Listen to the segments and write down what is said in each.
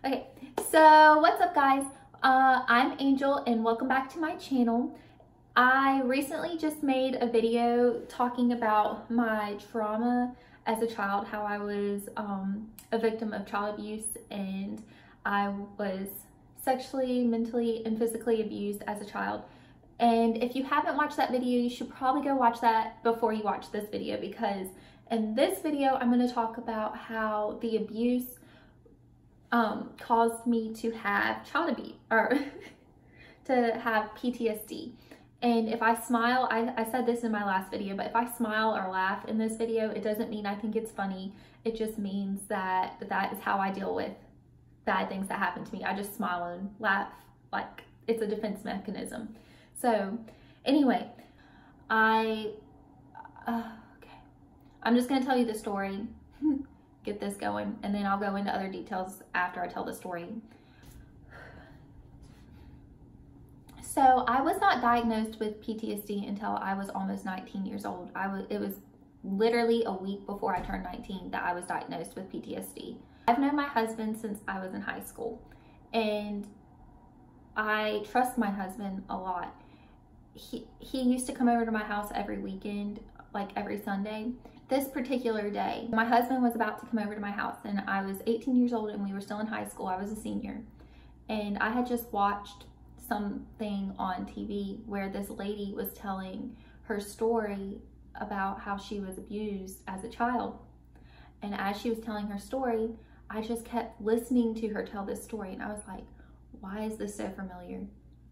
Okay, so what's up guys? I'm Angel and welcome back to my channel. I recently just made a video talking about my trauma as a child, how I was a victim of child abuse and I was sexually, mentally, and physically abused as a child. And if you haven't watched that video, you should probably go watch that before you watch this video, because in this video I'm going to talk about how the abuse caused me to have child abuse, or to have PTSD. And if I smile, I said this in my last video, but if I smile or laugh in this video, it doesn't mean I think it's funny. It just means that that is how I deal with bad things that happen to me. I just smile and laugh like it's a defense mechanism. So anyway, okay, I'm just gonna tell you the story, get this going, and then I'll go into other details after I tell the story. So I was not diagnosed with PTSD until I was almost 19 years old. It was literally a week before I turned 19 that I was diagnosed with PTSD. I've known my husband since I was in high school, and I trust my husband a lot. He used to come over to my house every weekend, like every Sunday. This particular day, my husband was about to come over to my house, and I was 18 years old and we were still in high school. I was a senior, and I had just watched something on TV where this lady was telling her story about how she was abused as a child. And as she was telling her story, I just kept listening to her tell this story, and I was like, why is this so familiar?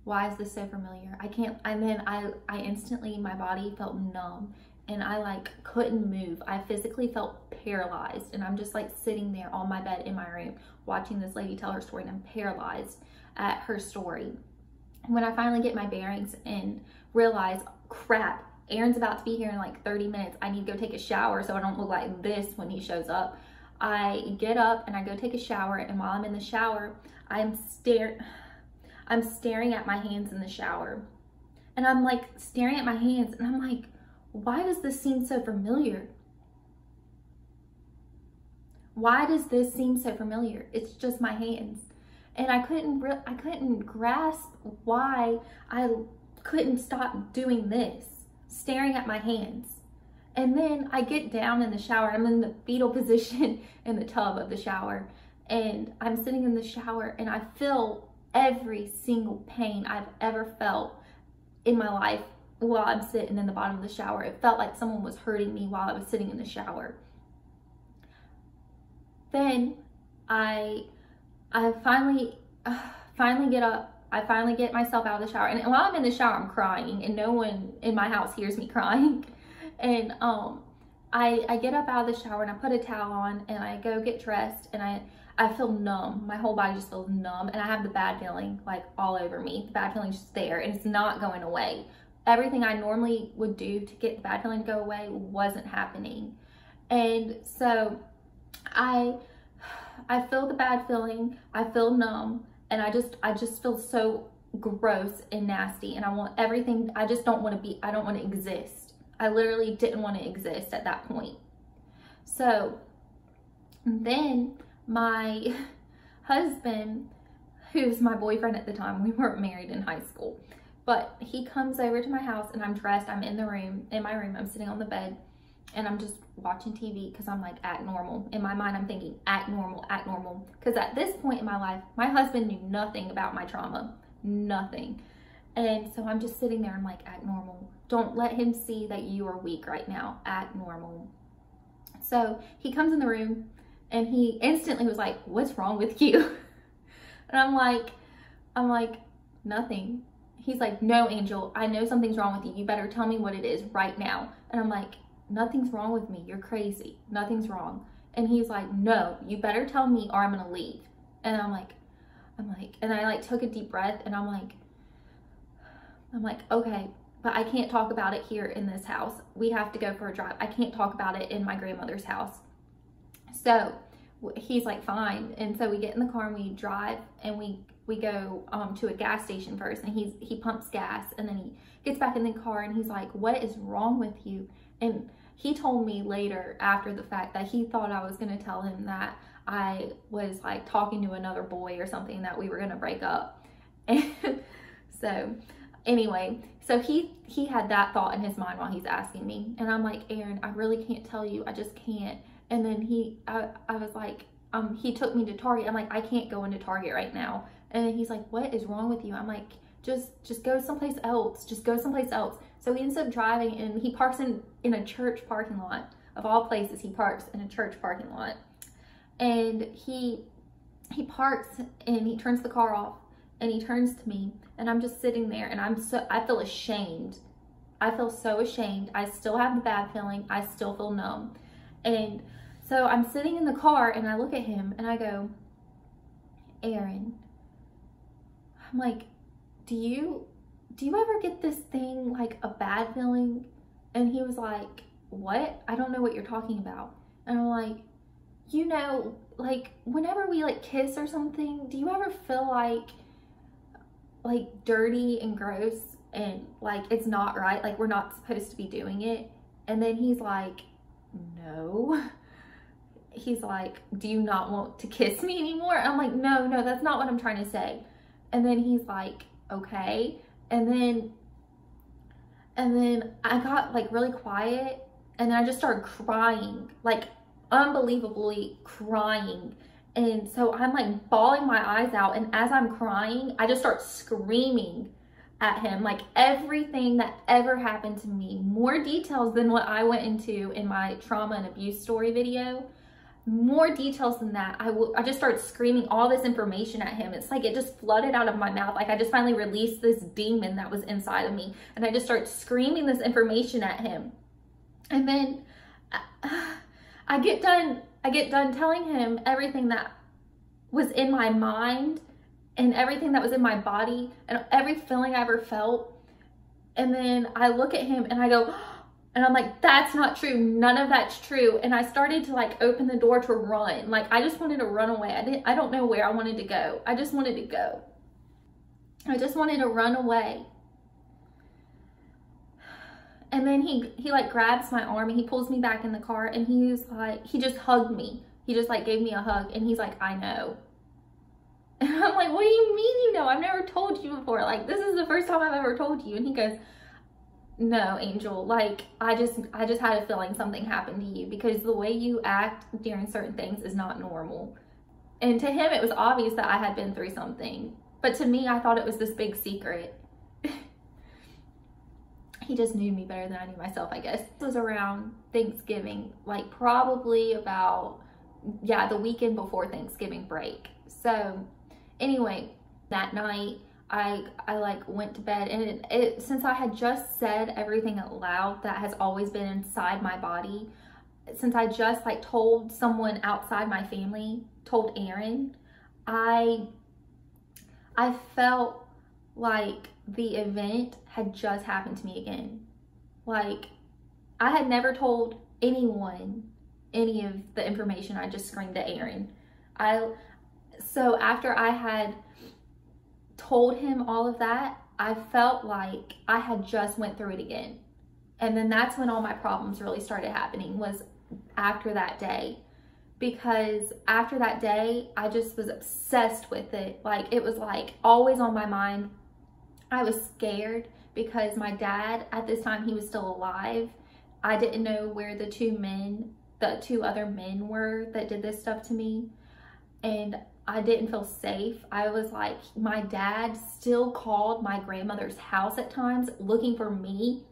Why is this so familiar? I can't, and then I instantly, my body felt numb and I like couldn't move. I physically felt paralyzed, and I'm just like sitting there on my bed in my room watching this lady tell her story, and I'm paralyzed at her story. When I finally get my bearings and realize, crap, Aaron's about to be here in like 30 minutes. I need to go take a shower so I don't look like this when he shows up. I get up and I go take a shower, and while I'm in the shower, I'm staring at my hands in the shower. And I'm like staring at my hands, and I'm like, why does this seem so familiar? Why does this seem so familiar? It's just my hands. And I couldn't grasp why I couldn't stop doing this, staring at my hands. And then I get down in the shower. I'm in the fetal position in the tub of the shower, and I'm sitting in the shower, and I feel every single pain I've ever felt in my life while I'm sitting in the bottom of the shower. It felt like someone was hurting me while I was sitting in the shower. Then I finally get up. I finally get myself out of the shower, and while I'm in the shower, I'm crying, and no one in my house hears me crying. And I get up out of the shower, and I put a towel on, and I go get dressed, and I feel numb. My whole body just feels numb, and I have the bad feeling like all over me. The bad feeling's just there, and it's not going away. Everything I normally would do to get the bad feeling to go away wasn't happening. And so I feel the bad feeling, I feel numb, and I just feel so gross and nasty, and I want everything. I just don't want to be, I don't want to exist. I literally didn't want to exist at that point. So then my husband, who's my boyfriend at the time, we weren't married in high school, but he comes over to my house, and I'm dressed, I'm in my room, I'm sitting on the bed, and I'm just watching TV because I'm like, act normal. In my mind, I'm thinking, act normal, act normal. Because at this point in my life, my husband knew nothing about my trauma, nothing. And so I'm just sitting there, I'm like, act normal. Don't let him see that you are weak right now, act normal. So he comes in the room, and he instantly was like, what's wrong with you? And I'm like, nothing. He's like, no, Angel, I know something's wrong with you. You better tell me what it is right now. And I'm like, nothing's wrong with me. You're crazy. Nothing's wrong. And he's like, no, you better tell me or I'm going to leave. And I'm like, and I like took a deep breath, and I'm like, okay, but I can't talk about it here in this house. We have to go for a drive. I can't talk about it in my grandmother's house. So he's like, fine. And so we get in the car and we drive, and we go to a gas station first, and he pumps gas, and then he gets back in the car, and he's like, what is wrong with you? And he told me later after the fact that he thought I was going to tell him that I was like talking to another boy or something, that we were gonna break up. And so anyway, so he had that thought in his mind while he's asking me, and I'm like, Aaron, I really can't tell you, I just can't. And then I was like, he took me to Target. I'm like, I can't go into Target right now. And then he's like, what is wrong with you? I'm like, just go someplace else. Just go someplace else. So he ends up driving, and he parks in a church parking lot. Of all places, he parks in a church parking lot. And he parks, and he turns the car off, and he turns to me, and I'm just sitting there, and I feel ashamed. I feel so ashamed. I still have the bad feeling. I still feel numb. And so I'm sitting in the car, and I look at him, and I go, Aaron, I'm like, do you ever get this thing, like a bad feeling? And he was like, what? I don't know what you're talking about. And I'm like, you know, like whenever we like kiss or something, do you ever feel like dirty and gross, and like it's not right, like we're not supposed to be doing it? And then he's like, no. He's like, do you not want to kiss me anymore? I'm like, no, that's not what I'm trying to say. And then he's like, okay. And then I got like really quiet, and then I just started crying, like unbelievably crying. And so I'm like bawling my eyes out, and as I'm crying, I just start screaming at him, like everything that ever happened to me, more details than what I went into in my trauma and abuse story video, more details than that. I just started screaming all this information at him. It's like it just flooded out of my mouth. Like I just finally released this demon that was inside of me, and I just started screaming this information at him. And then I get done telling him everything that was in my mind and everything that was in my body and every feeling I ever felt. And then I look at him and I go, and I'm like, that's not true. None of that's true. And I started to like open the door to run. Like I just wanted to run away. I don't know where I wanted to go. I just wanted to go. I just wanted to run away. And then he like grabs my arm, and he pulls me back in the car, and he's like, he just hugged me. He just like gave me a hug, and he's like, I know. And I'm like, what do you mean you know? I've never told you before. Like, this is the first time I've ever told you. And he goes, no, Angel, like I just had a feeling something happened to you, because the way you act during certain things is not normal. And to him, it was obvious that I had been through something. But to me, I thought it was this big secret. He just knew me better than I knew myself, I guess. This was around Thanksgiving, like probably about, yeah, the weekend before Thanksgiving break. So anyway, that night I like went to bed, and since I had just said everything out loud that has always been inside my body, since I just like told someone outside my family, told Aaron, I felt like the event had just happened to me again. Like I had never told anyone any of the information I just screamed at Aaron. So after I had told him all of that, I felt like I had just went through it again. And then that's when all my problems really started happening, was after that day. Because after that day, I just was obsessed with it. Like it was like always on my mind. I was scared because my dad, at this time, he was still alive. I didn't know where the two other men were that did this stuff to me. And I didn't feel safe. I was like, my dad still called my grandmother's house at times looking for me.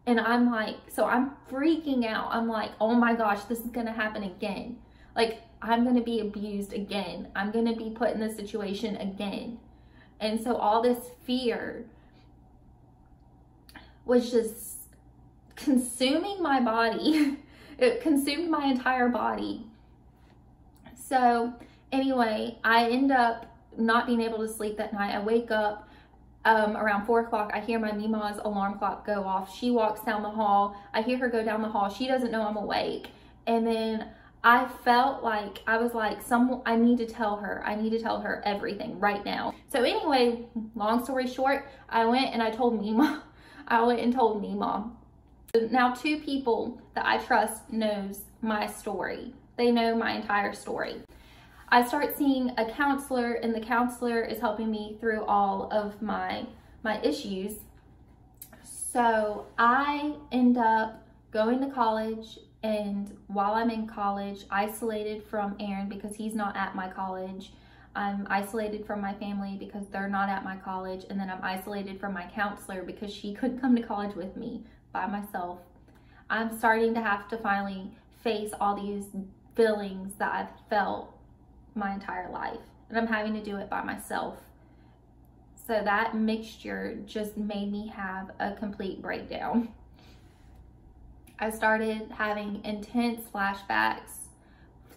And I'm like, so I'm freaking out. I'm like, oh my gosh, this is gonna happen again. Like, I'm gonna be abused again. I'm gonna be put in this situation again. And so all this fear was just consuming my body. It consumed my entire body. So anyway, I end up not being able to sleep that night. I wake up around 4 o'clock. I hear my Mima's alarm clock go off. She walks down the hall. I hear her go down the hall. She doesn't know I'm awake. And then I felt like, I was like, I need to tell her. I need to tell her everything right now. So anyway, long story short, I went and I told Mima. I went and told Mima. Now 2 people that I trust knows my story. They know my entire story. I start seeing a counselor, and the counselor is helping me through all of my issues. So I end up going to college, and while I'm in college, isolated from Aaron because he's not at my college. I'm isolated from my family because they're not at my college, and then I'm isolated from my counselor because she couldn't come to college with me by myself. I'm starting to have to finally face all these feelings that I've felt my entire life, and I'm having to do it by myself. So that mixture just made me have a complete breakdown. I started having intense flashbacks.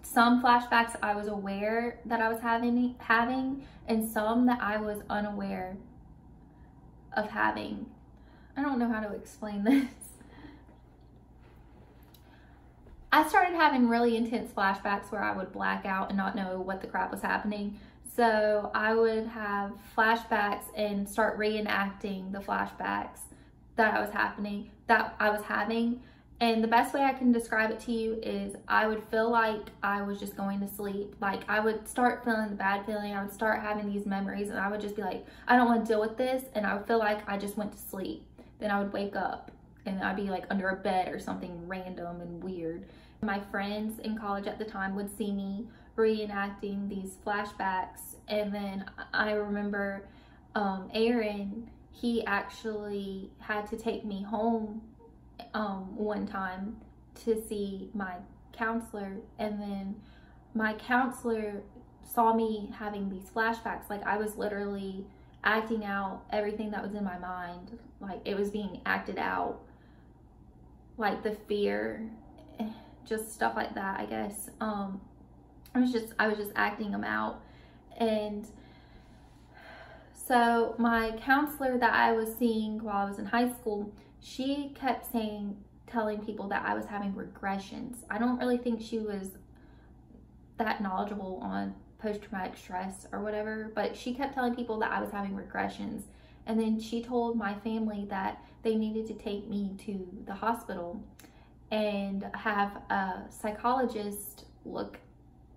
Some flashbacks I was aware that I was having, and some that I was unaware of having. I don't know how to explain this. I started having really intense flashbacks where I would black out and not know what the crap was happening. So I would have flashbacks and start reenacting the flashbacks that I was having. And the best way I can describe it to you is I would feel like I was just going to sleep. Like I would start feeling the bad feeling. I would start having these memories, and I would just be like, I don't want to deal with this. And I would feel like I just went to sleep. Then I would wake up and I'd be like under a bed or something random and weird. My friends in college at the time would see me reenacting these flashbacks. And then I remember Aaron, he actually had to take me home one time to see my counselor, and then my counselor saw me having these flashbacks. Like I was literally acting out everything that was in my mind. Like it was being acted out, like the fear, just stuff like that, I guess. I was just acting them out. And so my counselor that I was seeing while I was in high school, she kept telling people that I was having regressions. I don't really think she was that knowledgeable on post-traumatic stress or whatever, but she kept telling people that I was having regressions. And then she told my family that they needed to take me to the hospital and have a psychologist look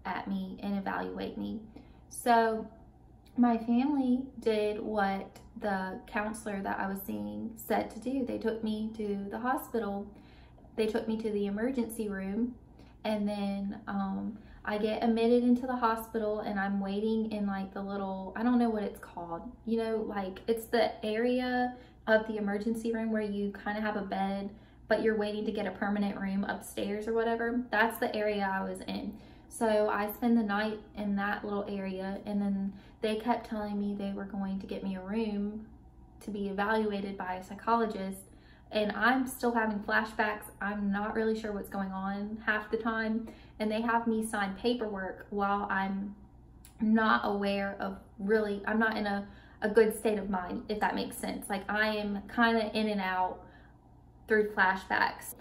at me and evaluate me. So my family did what the counselor that I was seeing said to do. They took me to the hospital. They took me to the emergency room, and then I get admitted into the hospital, and I'm waiting in like the little, I don't know what it's called, you know, like it's the area of the emergency room where you kind of have a bed, but you're waiting to get a permanent room upstairs or whatever. That's the area I was in. So I spent the night in that little area, and then they kept telling me they were going to get me a room to be evaluated by a psychologist. And I'm still having flashbacks. I'm not really sure what's going on half the time. And they have me sign paperwork while I'm not aware of really, I'm not in a good state of mind, if that makes sense. Like I am kind of in and out through flashbacks.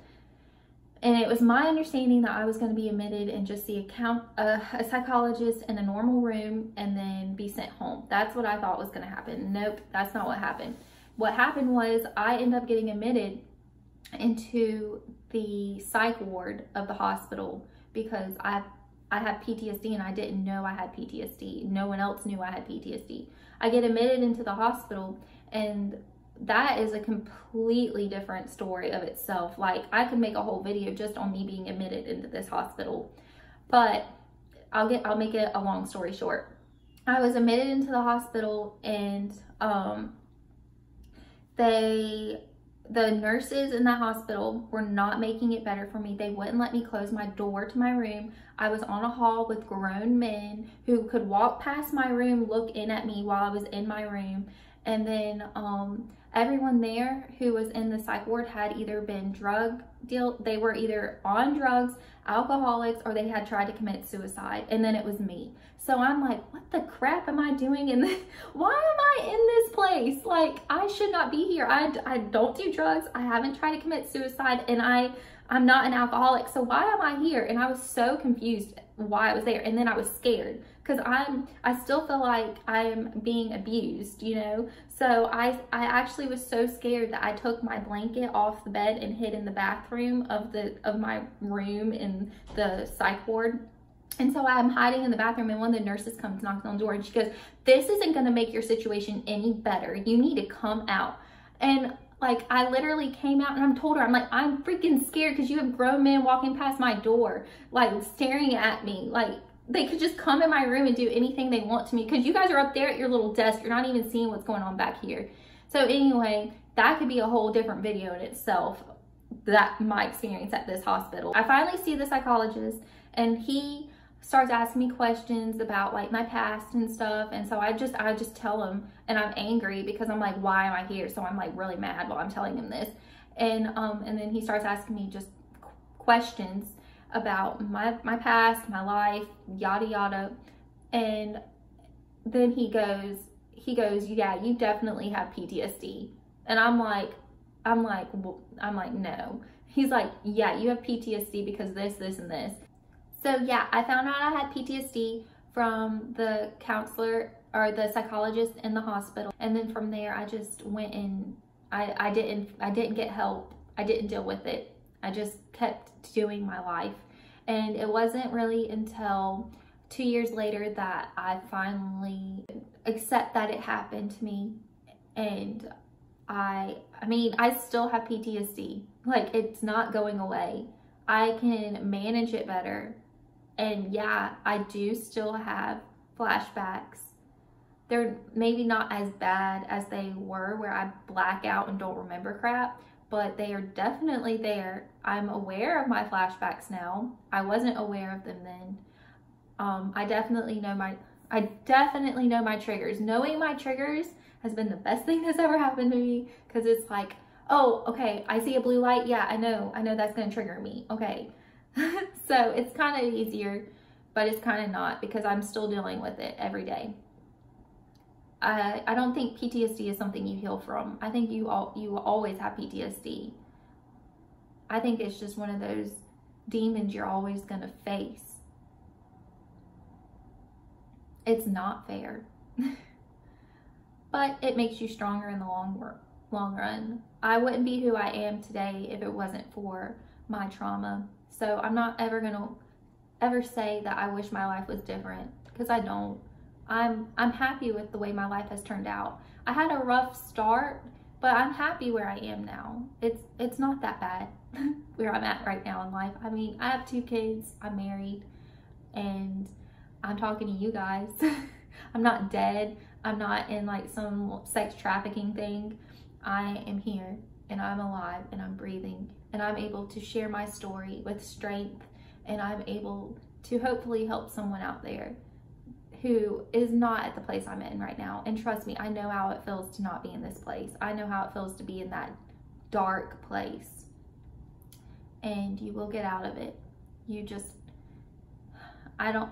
And it was my understanding that I was going to be admitted and just see a psychologist in a normal room and then be sent home. That's what I thought was going to happen. Nope, that's not what happened. What happened was I ended up getting admitted into the psych ward of the hospital because I had PTSD, and I didn't know I had PTSD. No one else knew I had PTSD. I get admitted into the hospital, and that is a completely different story of itself. Like I could make a whole video just on me being admitted into this hospital, but I'll make it a long story short. I was admitted into the hospital, and the nurses in that hospital were not making it better for me. They wouldn't let me close my door to my room. I was on a hall with grown men who could walk past my room, look in at me while I was in my room. And then everyone there who was in the psych ward had either been they were either on drugs, alcoholics, or they had tried to commit suicide. And then it was me. So I'm like, what the crap am I doing in this? Why am I in this place? Like, I should not be here. I don't do drugs. I haven't tried to commit suicide, and I'm not an alcoholic. So why am I here? And I was so confused why I was there. And then I was scared because I still feel like I am being abused, you know? So I actually was so scared that I took my blanket off the bed and hid in the bathroom of my room in the psych ward. And so I'm hiding in the bathroom, and one of the nurses comes knocking on the door, and she goes, "This isn't going to make your situation any better. You need to come out." And like, I literally came out, and I'm told her, I'm like, "I'm freaking scared because you have grown men walking past my door, like staring at me. Like, they could just come in my room and do anything they want to me because you guys are up there at your little desk. You're not even seeing what's going on back here." So anyway, that could be a whole different video in itself, that my experience at this hospital. I finally see the psychologist, and he starts asking me questions about like my past and stuff. And so I just tell him, and I'm angry because I'm like, why am I here? So I'm like really mad while I'm telling him this. And then he starts asking me just questions about my past, my life, yada yada. And then he goes, "Yeah, you definitely have PTSD." And I'm like, no. He's like, "Yeah, you have PTSD because this, and this." So yeah, I found out I had PTSD from the counselor or the psychologist in the hospital. And then from there, I just went in, I didn't get help. I didn't deal with it. I just kept doing my life. And it wasn't really until 2 years later that I finally accept that it happened to me. And I mean, I still have PTSD. Like, it's not going away. I can manage it better. And yeah, I do still have flashbacks. They're maybe not as bad as they were, where I black out and don't remember crap, but they are definitely there. I'm aware of my flashbacks now. I wasn't aware of them then. I definitely know my triggers. Knowing my triggers has been the best thing that's ever happened to me, because it's like, oh, okay, I see a blue light. Yeah, I know that's going to trigger me. Okay. So it's kind of easier, but it's kind of not, because I'm still dealing with it every day. I don't think PTSD is something you heal from. I think you always have PTSD. I think it's just one of those demons you're always going to face. It's not fair. But it makes you stronger in the long run. I wouldn't be who I am today if it wasn't for my trauma. So I'm not ever gonna say that I wish my life was different, because I don't. I'm happy with the way my life has turned out. I had a rough start, but I'm happy where I am now. It's not that bad where I'm at right now in life. I mean, I have 2 kids, I'm married, and I'm talking to you guys. I'm not dead. I'm not in like some sex trafficking thing. I am here, and I'm alive, and I'm breathing, and I'm able to share my story with strength, and I'm able to hopefully help someone out there who is not at the place I'm in right now. And trust me, I know how it feels to not be in this place. I know how it feels to be in that dark place. And you will get out of it. You just, I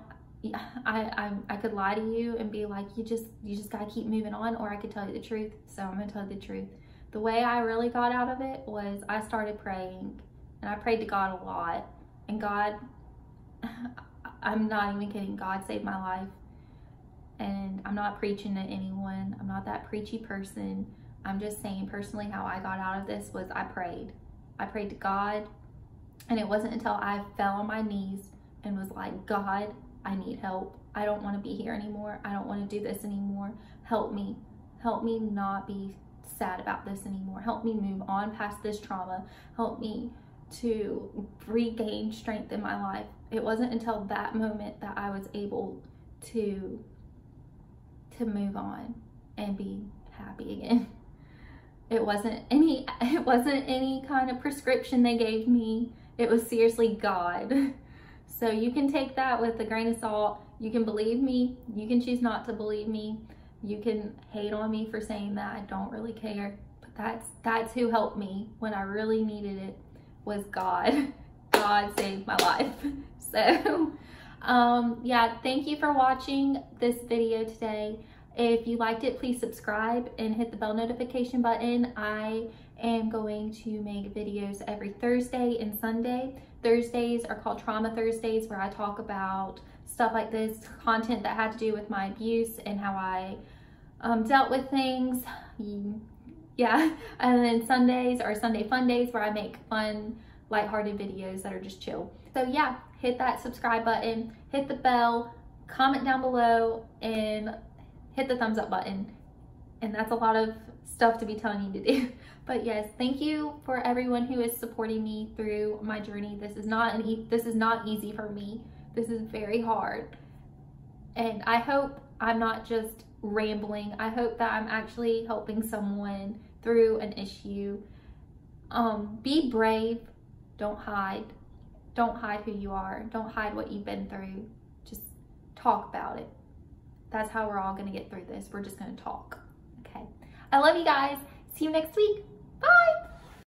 could lie to you and be like, you just gotta keep moving on, or I could tell you the truth. So I'm gonna tell you the truth. The way I really got out of it was I started praying, and I prayed to God a lot. And God, I'm not even kidding, God saved my life. And I'm not preaching to anyone. I'm not that preachy person. I'm just saying personally how I got out of this was I prayed. I prayed to God, and it wasn't until I fell on my knees and was like, God, I need help. I don't want to be here anymore. I don't want to do this anymore. Help me. Help me not be sad about this anymore. Help me move on past this trauma. Help me to regain strength in my life. It wasn't until that moment that I was able to move on and be happy again. It wasn't any kind of prescription they gave me. It was seriously God. So you can take that with a grain of salt. You can believe me. You can choose not to believe me. You can hate on me for saying that. I don't really care. But that's who helped me when I really needed it, was God. God saved my life. So yeah, thank you for watching this video today. If you liked it, please subscribe and hit the bell notification button. I am going to make videos every Thursday and Sunday. Thursdays are called Trauma Thursdays, where I talk about stuff like this, content that had to do with my abuse and how I dealt with things. Yeah, and then Sundays are Sunday Fun Days, where I make fun, lighthearted videos that are just chill. So yeah, hit that subscribe button, hit the bell, comment down below, and hit the thumbs up button. And that's a lot of stuff to be telling you to do. But yes, thank you for everyone who is supporting me through my journey. This is not easy for me. This is very hard. And I hope I'm not just rambling. I hope that I'm actually helping someone through an issue. Be brave. Don't hide. Don't hide who you are. Don't hide what you've been through. Just talk about it. That's how we're all going to get through this. We're just going to talk. Okay. I love you guys. See you next week. Bye.